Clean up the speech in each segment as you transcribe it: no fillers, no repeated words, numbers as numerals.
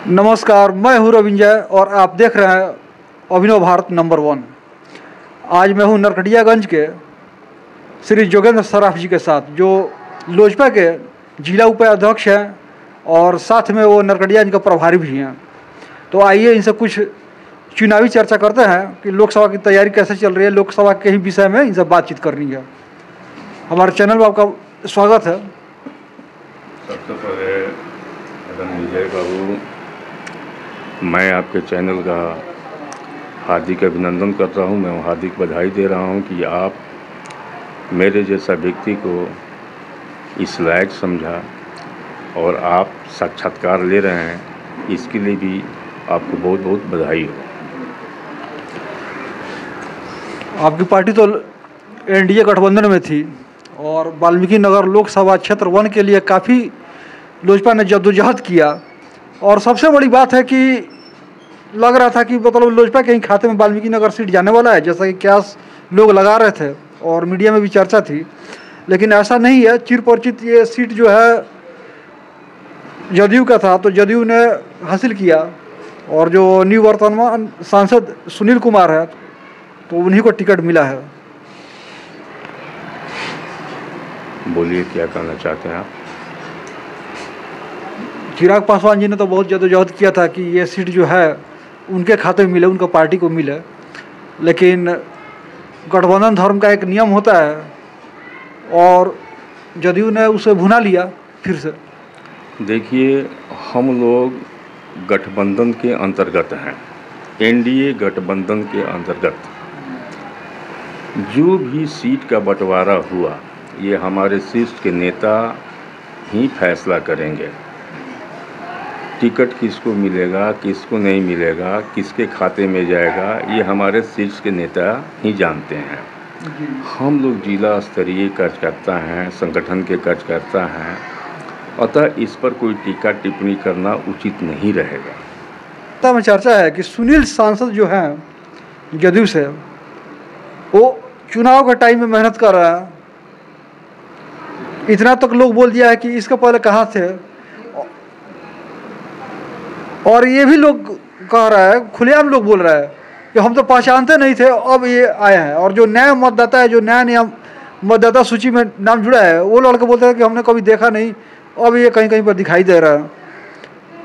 नमस्कार, मैं हूं रविंजय और आप देख रहे हैं अभिनव भारत नंबर 1। आज मैं हूं नरकटियागंज के श्री जोगेंद्र सराफ जी के साथ, जो लोजपा के जिला उपाध्यक्ष हैं और साथ में वो नरकटियागंज का प्रभारी भी हैं। तो आइए इनसे कुछ चुनावी चर्चा करते हैं कि लोकसभा की तैयारी कैसे चल रही है, लोकसभा के ही विषय में इनसे बातचीत करनी है। हमारे चैनल में आपका स्वागत है। सबसे पहले विजय बाबू, मैं आपके चैनल का हार्दिक अभिनंदन करता हूं। मैं हार्दिक बधाई दे रहा हूं कि आप मेरे जैसा व्यक्ति को इस लायक समझा और आप साक्षात्कार ले रहे हैं, इसके लिए भी आपको बहुत बहुत बधाई हो। आपकी पार्टी तो एनडीए गठबंधन में थी और वाल्मीकि नगर लोकसभा क्षेत्र 1 के लिए काफ़ी लोजपा ने जद्दोजहद किया और सबसे बड़ी बात है कि लग रहा था कि मतलब लोजपा के ही खाते में वाल्मीकि नगर सीट जाने वाला है, जैसा कि क्यास लोग लगा रहे थे और मीडिया में भी चर्चा थी। लेकिन ऐसा नहीं है। चिरपरिचित ये सीट जो है जदयू का था, तो जदयू ने हासिल किया और जो निवर्तमान सांसद सुनील कुमार है तो उन्हीं को टिकट मिला है। बोलिए, क्या कहना चाहते हैं आप? चिराग पासवान जी ने तो बहुत जद्दोजहद किया था कि ये सीट जो है उनके खाते में मिले, उनका पार्टी को मिले, लेकिन गठबंधन धर्म का एक नियम होता है और जदयू ने उसे भुना लिया फिर से। देखिए, हम लोग गठबंधन के अंतर्गत हैं, एनडीए गठबंधन के अंतर्गत जो भी सीट का बंटवारा हुआ ये हमारे शीर्ष के नेता ही फैसला करेंगे। टिकट किसको मिलेगा, किसको नहीं मिलेगा, किसके खाते में जाएगा, ये हमारे शीर्ष के नेता ही जानते हैं। हम लोग जिला स्तरीय कार्यकर्ता हैं, संगठन के कार्यकर्ता हैं, अतः इस पर कोई टीका टिप्पणी करना उचित नहीं रहेगा। तब में चर्चा है कि सुनील सांसद जो हैं जदयू से, वो चुनाव के टाइम में मेहनत कर रहा है। इतना तक लोग बोल दिया है कि इसके पहले कहाँ थे, और ये भी लोग कह रहा है, खुलेआम लोग बोल रहा है कि हम तो पहचानते नहीं थे, अब ये आए हैं। और जो नया मतदाता है, जो नया मतदाता सूची में नाम जुड़ा है, वो लड़के बोलते हैं कि हमने कभी देखा नहीं, अब ये कहीं कहीं पर दिखाई दे रहा है।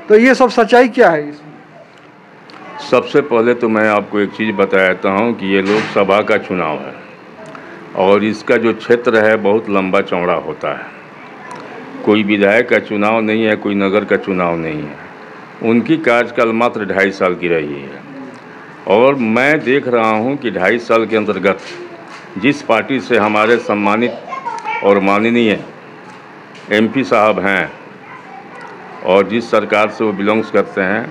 तो ये सब सच्चाई क्या है इसमें? सबसे पहले तो मैं आपको एक चीज़ बताता हूँ कि ये लोकसभा का चुनाव है और इसका जो क्षेत्र है बहुत लंबा चौड़ा होता है। कोई विधायक का चुनाव नहीं है, कोई नगर का चुनाव नहीं है। उनकी कार्यकाल मात्र 2.5 साल की रही है और मैं देख रहा हूं कि 2.5 साल के अंतर्गत जिस पार्टी से हमारे सम्मानित और माननीय एमपी साहब हैं और जिस सरकार से वो बिलोंग्स करते हैं,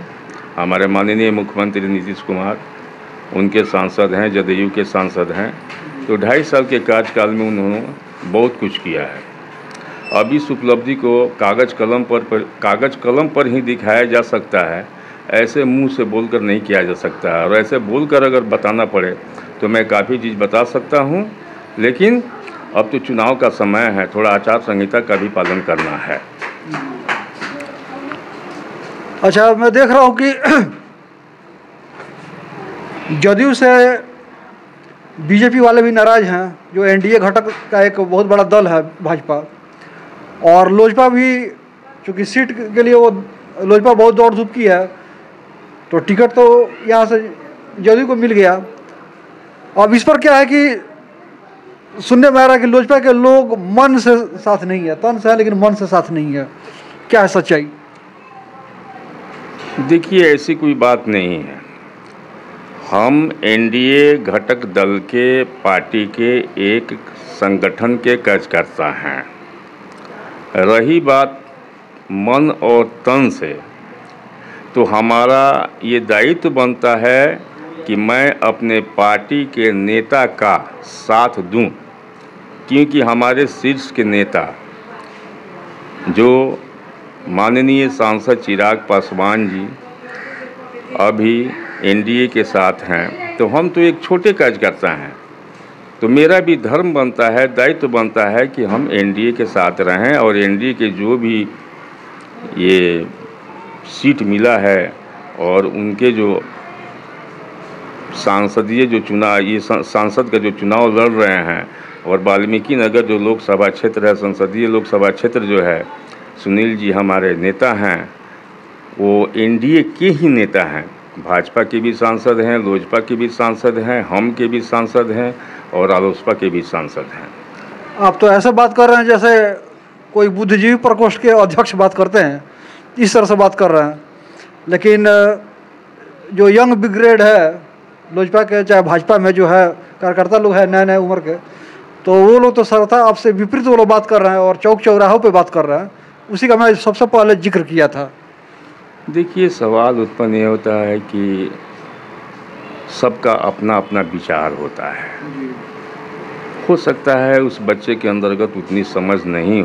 हमारे माननीय मुख्यमंत्री नीतीश कुमार, उनके सांसद हैं, जदयू के सांसद हैं, तो 2.5 साल के कार्यकाल में उन्होंने बहुत कुछ किया है। अब इस उपलब्धि को कागज़ कलम पर ही दिखाया जा सकता है, ऐसे मुंह से बोलकर नहीं किया जा सकता है। और ऐसे बोलकर अगर बताना पड़े तो मैं काफ़ी चीज़ बता सकता हूं, लेकिन अब तो चुनाव का समय है, थोड़ा आचार संहिता का भी पालन करना है। अच्छा, मैं देख रहा हूँ कि जदयू से बीजेपी वाले भी नाराज़ हैं, जो एनडीए घटक का एक बहुत बड़ा दल है भाजपा, और लोजपा भी, चूँकि सीट के लिए वो लोजपा बहुत दौड़ धूप की है, तो टिकट तो यहाँ से जदयू को मिल गया। अब इस पर क्या है कि सुनने में आ रहा है कि लोजपा के लोग मन से साथ नहीं है, तन से है लेकिन मन से साथ नहीं है। क्या है सच्चाई? देखिए, ऐसी कोई बात नहीं है। हम एनडीए घटक दल के पार्टी के एक संगठन के कार्यकर्ता हैं। रही बात मन और तन से, तो हमारा ये दायित्व बनता है कि मैं अपने पार्टी के नेता का साथ दूं, क्योंकि हमारे शीर्ष के नेता जो माननीय सांसद चिराग पासवान जी अभी एनडीए के साथ हैं, तो हम तो एक छोटे कार्यकर्ता हैं। तो मेरा भी धर्म बनता है, दायित्व बनता है कि हम एनडीए के साथ रहें और एनडीए के जो भी ये सीट मिला है और उनके जो सांसदीय जो चुनाव, ये सांसद का जो चुनाव लड़ रहे हैं, और वाल्मीकि नगर जो लोकसभा क्षेत्र है, संसदीय लोकसभा क्षेत्र जो है, सुनील जी हमारे नेता हैं, वो एनडीए के ही नेता हैं। भाजपा के भी सांसद हैं, लोजपा के भी सांसद हैं, हम के भी सांसद हैं और रालोसपा के भी सांसद हैं। आप तो ऐसे बात कर रहे हैं जैसे कोई बुद्धिजीवी प्रकोष्ठ के अध्यक्ष बात करते हैं, इस तरह से बात कर रहे हैं। लेकिन जो यंग ब्रिगेड है लोजपा के चाहे भाजपा में जो है कार्यकर्ता लोग हैं नए नए उम्र के, तो वो लोग तो सरता आपसे विपरीत वो लोग बात कर रहे हैं और चौक चौराहों पे बात कर रहे हैं। उसी का मैं सबसे पहले जिक्र किया था। देखिए, सवाल उत्पन्न ये होता है कि सबका अपना अपना विचार होता है। हो सकता है उस बच्चे के अंतर्गत उतनी समझ नहीं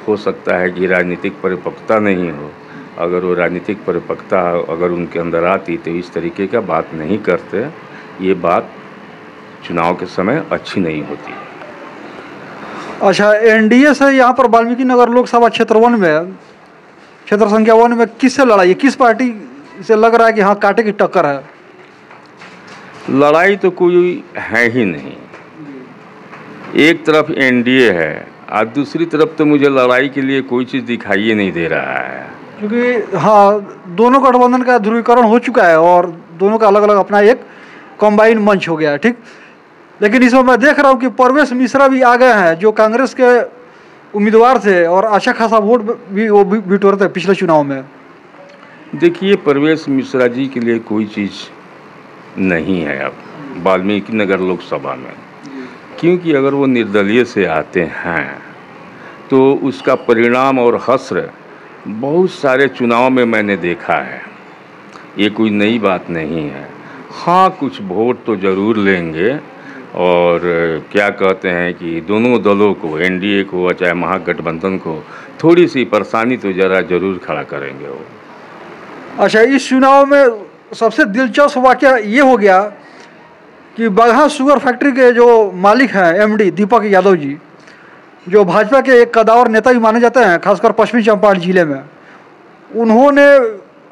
हो सकता है कि राजनीतिक परिपक्वता नहीं हो। अगर वो राजनीतिक परिपक्वता अगर उनके अंदर आती तो इस तरीके का बात नहीं करते। ये बात चुनाव के समय अच्छी नहीं होती। अच्छा, एनडीए से यहाँ पर वाल्मीकि नगर लोकसभा क्षेत्र 1 में, क्षेत्र संख्या 1 में किससे लड़ाई है? किस पार्टी से लग रहा है कि हाँ कांटे की टक्कर है? लड़ाई तो कोई है ही नहीं। एक तरफ एनडीए है और दूसरी तरफ तो मुझे लड़ाई के लिए कोई चीज़ दिखाई नहीं दे रहा है। क्योंकि हाँ, दोनों गठबंधन का ध्रुवीकरण हो चुका है और दोनों का अलग अलग अपना एक कॉम्बाइन मंच हो गया है, ठीक। लेकिन इसमें मैं देख रहा हूँ कि परवेश मिश्रा भी आ गए हैं, जो कांग्रेस के उम्मीदवार थे और अच्छा खासा वोट भी वो बिटोरे थे पिछले चुनाव में। देखिए, परवेश मिश्रा जी के लिए कोई चीज़ नहीं है अब वाल्मीकि नगर लोकसभा में, क्योंकि अगर वो निर्दलीय से आते हैं तो उसका परिणाम और हश्र बहुत सारे चुनाव में मैंने देखा है। ये कोई नई बात नहीं है। हाँ, कुछ वोट तो ज़रूर लेंगे और क्या कहते हैं कि दोनों दलों को, एनडीए को चाहे महागठबंधन को, थोड़ी सी परेशानी तो ज़रूर खड़ा करेंगे वो। अच्छा, इस चुनाव में सबसे दिलचस्प वाक़या ये हो गया कि बगहा शुगर फैक्ट्री के जो मालिक हैं एमडी दीपक यादव जी, जो भाजपा के एक कदावर नेता भी माने जाते हैं खासकर पश्चिमी चंपारण जिले में, उन्होंने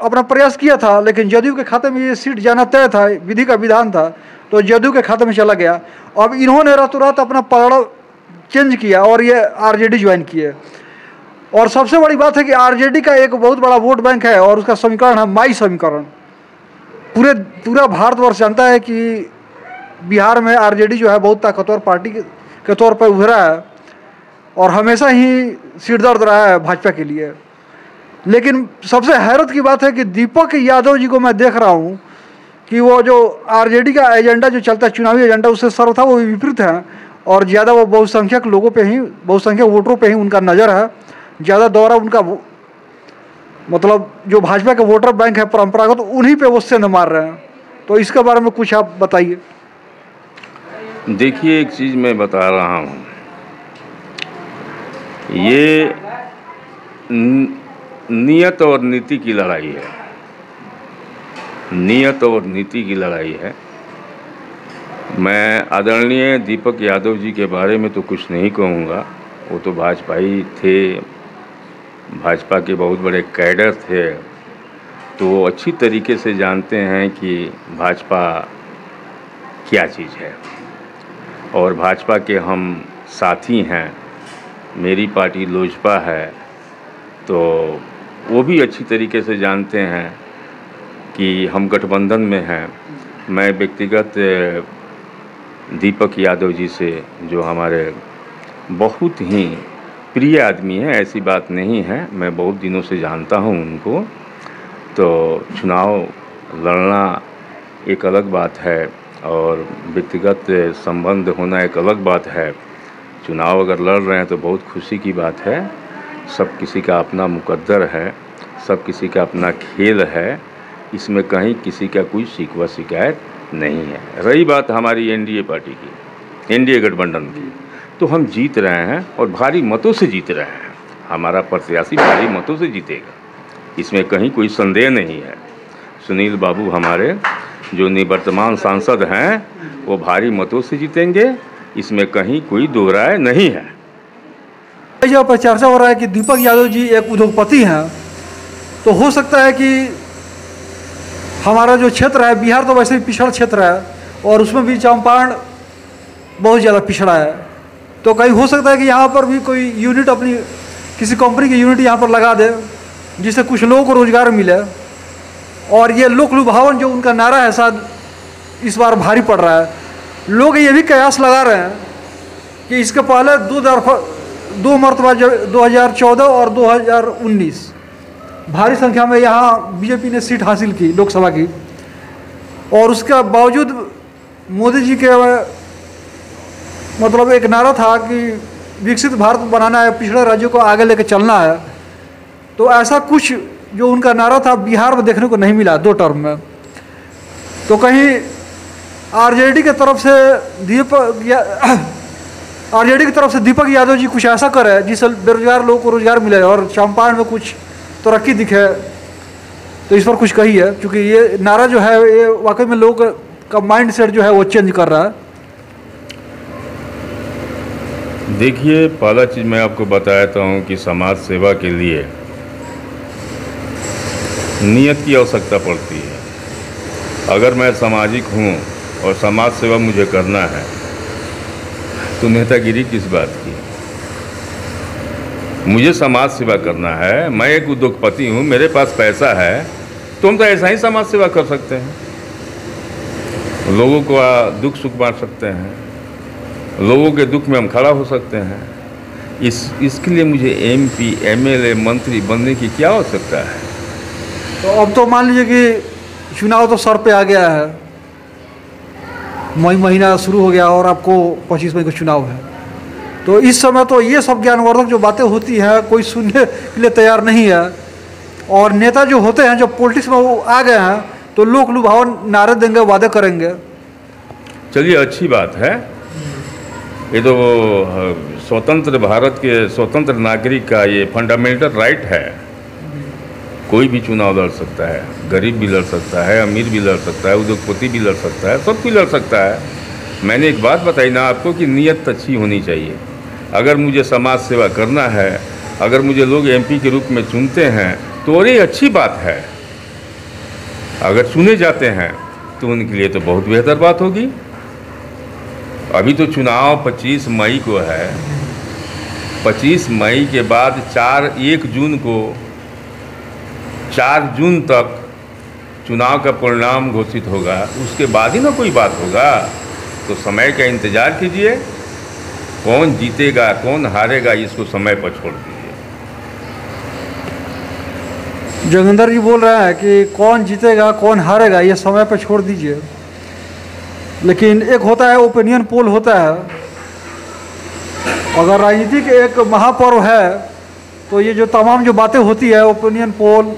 अपना प्रयास किया था लेकिन जदयू के खाते में ये सीट जाना तय था, विधि का विधान था, तो जदयू के खाते में चला गया। अब इन्होंने रातों रात अपना पलड़ा चेंज किया और ये आरजेडी ज्वाइन किए। और सबसे बड़ी बात है कि आरजेडी का एक बहुत बड़ा वोट बैंक है और उसका समीकरण है माई समीकरण। पूरा भारतवर्ष जानता है कि बिहार में आरजेडी जो है बहुत ताकतवर पार्टी के तौर पर उभरा है और हमेशा ही सिरदर्द रहा है भाजपा के लिए। लेकिन सबसे हैरत की बात है कि दीपक यादव जी को मैं देख रहा हूँ कि वो जो आरजेडी का एजेंडा जो चलता है, चुनावी एजेंडा, उससे सर्वथा वो विपरीत है और ज़्यादा वो बहुसंख्यक लोगों पे ही, बहुसंख्यक वोटरों पे ही उनका नज़र है। ज़्यादा दौरा उनका मतलब जो भाजपा के वोटर बैंक है परंपरागत, उन्हीं पे वो सेंध मार रहे हैं। तो इसके बारे में कुछ आप बताइए। देखिए, एक चीज़ मैं बता रहा हूँ, ये नियत और नीति की लड़ाई है। नियत और नीति की लड़ाई है। मैं आदरणीय दीपक यादव जी के बारे में तो कुछ नहीं कहूँगा, वो तो भाजपाई थे, भाजपा के बहुत बड़े कैडर थे, तो वो अच्छी तरीके से जानते हैं कि भाजपा क्या चीज़ है और भाजपा के हम साथी हैं। मेरी पार्टी लोजपा है, तो वो भी अच्छी तरीके से जानते हैं कि हम गठबंधन में हैं। मैं व्यक्तिगत दीपक यादव जी से, जो हमारे बहुत ही प्रिय आदमी हैं, ऐसी बात नहीं है, मैं बहुत दिनों से जानता हूं उनको, तो चुनाव लड़ना एक अलग बात है और व्यक्तिगत संबंध होना एक अलग बात है। चुनाव अगर लड़ रहे हैं तो बहुत खुशी की बात है। सब किसी का अपना मुकद्दर है, सब किसी का अपना खेल है, इसमें कहीं किसी का कोई शिकवा शिकायत नहीं है। रही बात हमारी एनडीए पार्टी की, एनडीए गठबंधन की, तो हम जीत रहे हैं और भारी मतों से जीत रहे हैं। हमारा प्रत्याशी भारी मतों से जीतेगा, इसमें कहीं कोई संदेह नहीं है। सुनील बाबू हमारे जो निवर्तमान सांसद हैं, वो भारी मतों से जीतेंगे, इसमें कहीं कोई दो राय नहीं है। जहाँ पर चर्चा हो रहा है कि दीपक यादव जी एक उद्योगपति हैं तो हो सकता है कि हमारा जो क्षेत्र है, बिहार तो वैसे ही पिछड़ा क्षेत्र है और उसमें भी चंपारण बहुत ज़्यादा पिछड़ा है, तो कहीं हो सकता है कि यहाँ पर भी कोई यूनिट अपनी किसी कंपनी की यूनिट यहाँ पर लगा दे जिससे कुछ लोगों को रोज़गार मिले। और ये लोक लुभावन जो उनका नारा है शायद इस बार भारी पड़ रहा है। लोग ये भी कयास लगा रहे हैं कि इसके पहले दो मरतबा 2014 और 2019 भारी संख्या में यहाँ बीजेपी ने सीट हासिल की लोकसभा की, और उसके बावजूद मोदी जी के मतलब एक नारा था कि विकसित भारत बनाना है, पिछड़े राज्यों को आगे लेकर चलना है। तो ऐसा कुछ जो उनका नारा था बिहार में देखने को नहीं मिला 2 टर्म में। तो कहीं आरजेडी की तरफ से दीपक यादव जी कुछ ऐसा करे जिससे बेरोजगार लोगों को रोजगार मिले और चंपारण में कुछ तरक्की दिखे, तो इस पर कुछ कही है, क्योंकि ये नारा जो है ये वाकई में लोगों का माइंड सेट जो है वो चेंज कर रहा है। देखिए, पहला चीज़ मैं आपको बताता हूँ कि समाज सेवा के लिए नियत की आवश्यकता पड़ती है। अगर मैं सामाजिक हूँ और समाज सेवा मुझे करना है तो नेतागिरी किस बात की। मुझे समाज सेवा करना है, मैं एक उद्योगपति हूँ, मेरे पास पैसा है, तो हम तो ऐसा ही समाज सेवा कर सकते हैं, लोगों को दुख सुख बांट सकते हैं, लोगों के दुख में हम खड़ा हो सकते हैं। इसके लिए मुझे MP, MLA, मंत्री बनने की क्या आवश्यकता है। तो अब तो मान लीजिए कि चुनाव तो सर पे आ गया है, मई महीना शुरू हो गया और आपको 25 मई को चुनाव है, तो इस समय तो ये सब ज्ञानवर्धक जो बातें होती हैं कोई सुनने के लिए तैयार नहीं है। और नेता जो होते हैं, जो पॉलिटिक्स में वो आ गए हैं, तो लोक लुभावन नारे देंगे, वादे करेंगे। चलिए, अच्छी बात है। ये तो स्वतंत्र भारत के स्वतंत्र नागरिक का ये फंडामेंटल राइट है। कोई भी चुनाव लड़ सकता है, गरीब भी लड़ सकता है, अमीर भी लड़ सकता है, उद्योगपति भी लड़ सकता है, सब कोई लड़ सकता है। मैंने एक बात बताई ना आपको कि नीयत अच्छी होनी चाहिए। अगर मुझे समाज सेवा करना है, अगर मुझे लोग MP के रूप में चुनते हैं तो और ये अच्छी बात है। अगर चुने जाते हैं तो उनके लिए तो बहुत बेहतर बात होगी। अभी तो चुनाव 25 मई को है। 25 मई के बाद 1 जून तक चुनाव का परिणाम घोषित होगा, उसके बाद ही ना कोई बात होगा। तो समय का इंतज़ार कीजिए, कौन जीतेगा कौन हारेगा इसको समय पर छोड़ दीजिए। जोगिंदर जी बोल रहे हैं कि कौन जीतेगा कौन हारेगा ये समय पर छोड़ दीजिए, लेकिन एक होता है ओपिनियन पोल होता है। अगर राजनीति के एक महापर्व है तो ये जो तमाम जो बातें होती है, ओपिनियन पोल,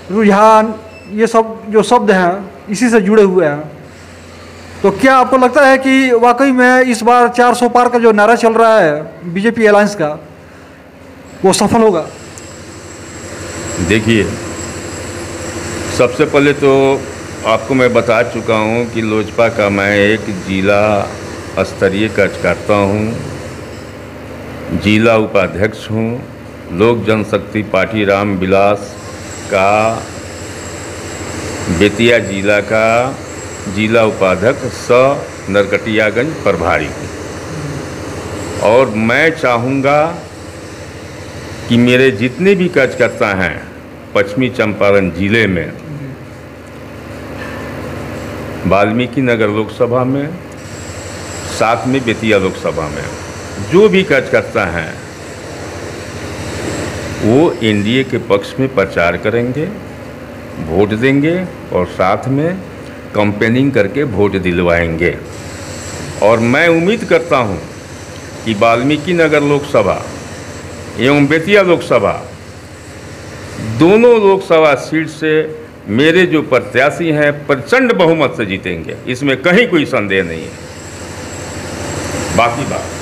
रुझान, ये सब जो शब्द हैं इसी से जुड़े हुए हैं। तो क्या आपको लगता है कि वाकई में इस बार 400 पार का जो नारा चल रहा है बीजेपी अलायंस का, वो सफल होगा? देखिए, सबसे पहले तो आपको मैं बता चुका हूँ कि लोजपा का मैं एक जिला स्तरीय कार्यकर्ता हूँ, जिला उपाध्यक्ष हूँ, लोक जनशक्ति पार्टी रामविलास का बेतिया जिला का जिला उपाध्यक्ष नरकटियागंज प्रभारी हूँ। और मैं चाहूँगा कि मेरे जितने भी कार्यकर्ता हैं पश्चिमी चंपारण जिले में, वाल्मीकि नगर लोकसभा में, साथ में बेतिया लोकसभा में, जो भी कार्यकर्ता हैं वो NDA के पक्ष में प्रचार करेंगे, वोट देंगे और साथ में कैंपेनिंग करके वोट दिलवाएंगे। और मैं उम्मीद करता हूं कि वाल्मीकि नगर लोकसभा एवं बेतिया लोकसभा, दोनों लोकसभा सीट से मेरे जो प्रत्याशी हैं प्रचंड बहुमत से जीतेंगे, इसमें कहीं कोई संदेह नहीं है। बाकी बात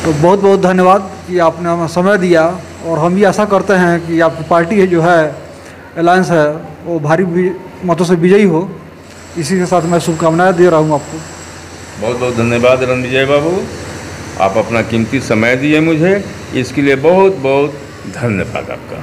तो बहुत बहुत धन्यवाद कि आपने हमें समय दिया, और हम भी आशा करते हैं कि आपकी पार्टी है जो है अलायंस है वो भारी मतों से विजयी हो। इसी के साथ मैं शुभकामनाएं दे रहा हूं आपको। बहुत बहुत धन्यवाद रणविजय बाबू, आप अपना कीमती समय दिए मुझे, इसके लिए बहुत बहुत धन्यवाद आपका।